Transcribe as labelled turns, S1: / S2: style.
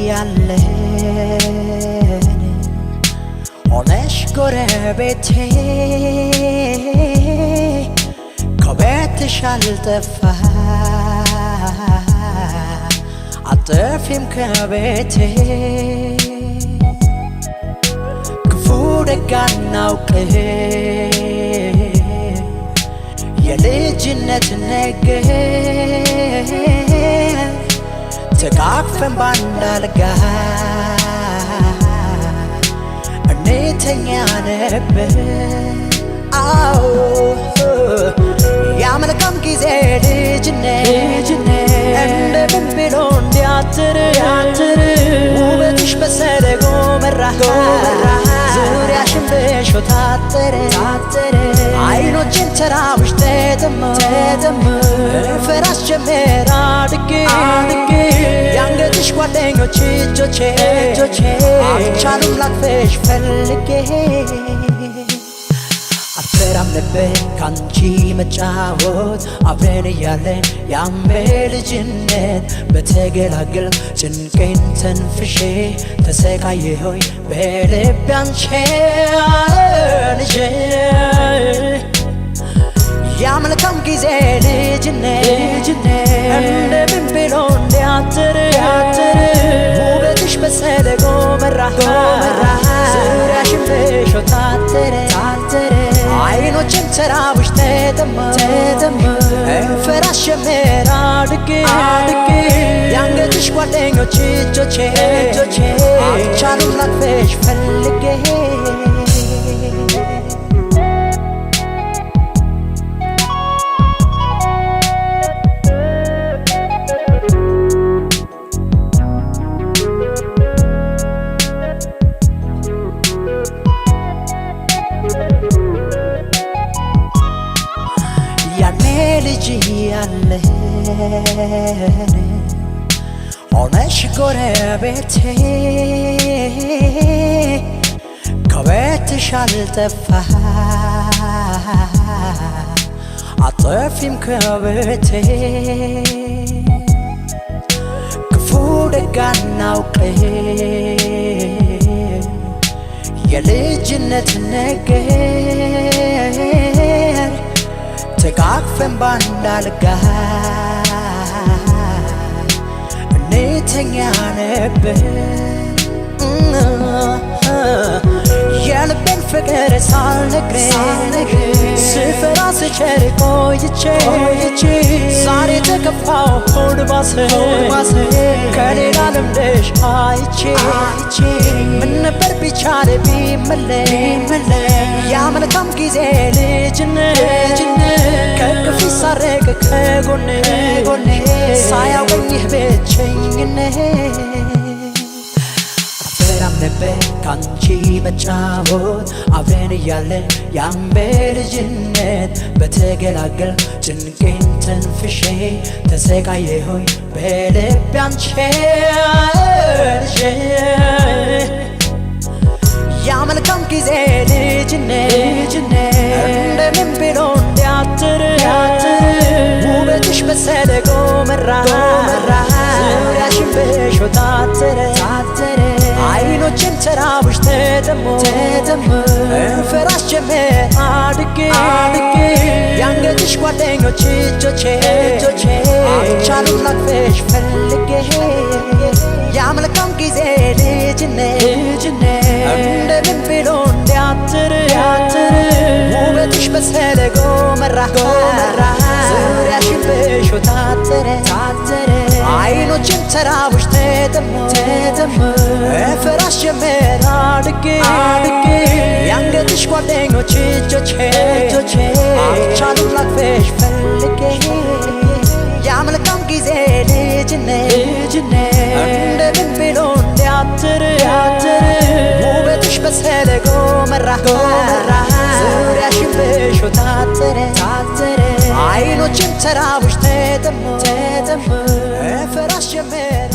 S1: ያለን ሆነሽ ጎረቤቴ ከቤትሽ አልጠፋ አጥፊም ከቤቴ ክፉ ደግ አናውቅ የልጅነት ነገር ተቃቅፈን ባንድ አልጋ እንተኛ ነበር። አዎ ያ መልካም ጊዜ ልጅነት እንደምን ብሎ እንዲያትር ውበትሽ በሰለ ጎመራ ዙሪያሽን በእሾህ ታጠረ አይኖችን ተራብሽ ተጠማ ፈራስ ጀመረ አድጌ ያንገትሽ ጓደኞች እጆቼ አልቻሉም ላቅፍሽ ፈልጌ አልፈራም ነበር ካንቺ መጫወት አብረን እያለን ያን በልጅነት በተገላገል ጭንቄን ተንፍሼ ተሰቃየሁኝ በልቤ አንቺን ይዤ ያ መልካም ጊዜ ልጅነት እንደምን ብሎ እንዲያትር ውበትሽ በሰለ ጎመራ ዙሪያሽን በእሾህ ታጠረ አይኖችን ተራብሽ ተጠማ ፈራስ ጀመረ አድጌ ያንገትሽ ጓደኞች እጆቼ አልቻሉም ላቅፍሽ ፈልጌ ልጅ ያለን ሆነሽ ጎረቤቴ ከቤትሽ አልጠፋ አጥፊም ከቤቴ ክፉ ደግ አናውቅ የልጅነት ነገር ተቃቅፈን ባንድ አልጋ እንተኛ ነበር። የልቤን ፍቅር ሳልነግርሽ ስፈራ ስቸር ቆይቼ ዛሬ ተከፋው ሆድ ባሰ ከሌላ ልምድሽ አይቼ ምን ነበር ቢቻል ቢመለስ ያ መልካም ጊዜ ልጅነት ከቅፍሽ ሳረቅ ከጎኔ ሳያውቀኝ ብቸኝነት አልፈራም ነበር ካንቺ መጫወት አብረን እያለን ያን በልጅነት በተገላገል ጭንቄን ተንፍሼ ተሰቃየሁኝ በልቤ አንቺን ይዤ ያ መልካም ጊዜ ልጅነት እንደምን ብሎ እንዲያትር ውበትሽ በሰለ ጎመራ ዙሪያሽን በእሾህ ታጠረ አይኖችን ተራብሽ ተጠማ ፈራስ ጀመረ አድጌ ያንገትሽ ጓደኞች እጆቼ አልቻሉም ላቅፍሽ ፈልጌ ያ መልካም ጊዜ ልጅነት እንደምን ብሎ እንዲያትር ውበትሽ በሰለ ጎመራ ዙሪያሽን በእሾህ ታጠረ አይኖችን ተራብሽ ተጠማ ፈራስ ጀመረ አድጌ ያንገትሽ ጓደኞች እጆቼ አልቻሉም ላቅፍሽ ፈልጌ ያ መልካም ጊዜ ልጅነት እንደምን ብሎ እንዲያትር ውበትሽ በሰለ ጎመራ ዙሪያሽን በእሾህ ታጠረ አይኖችም ተራቡሽ ተጠሙ ፈራሽ ጀመረ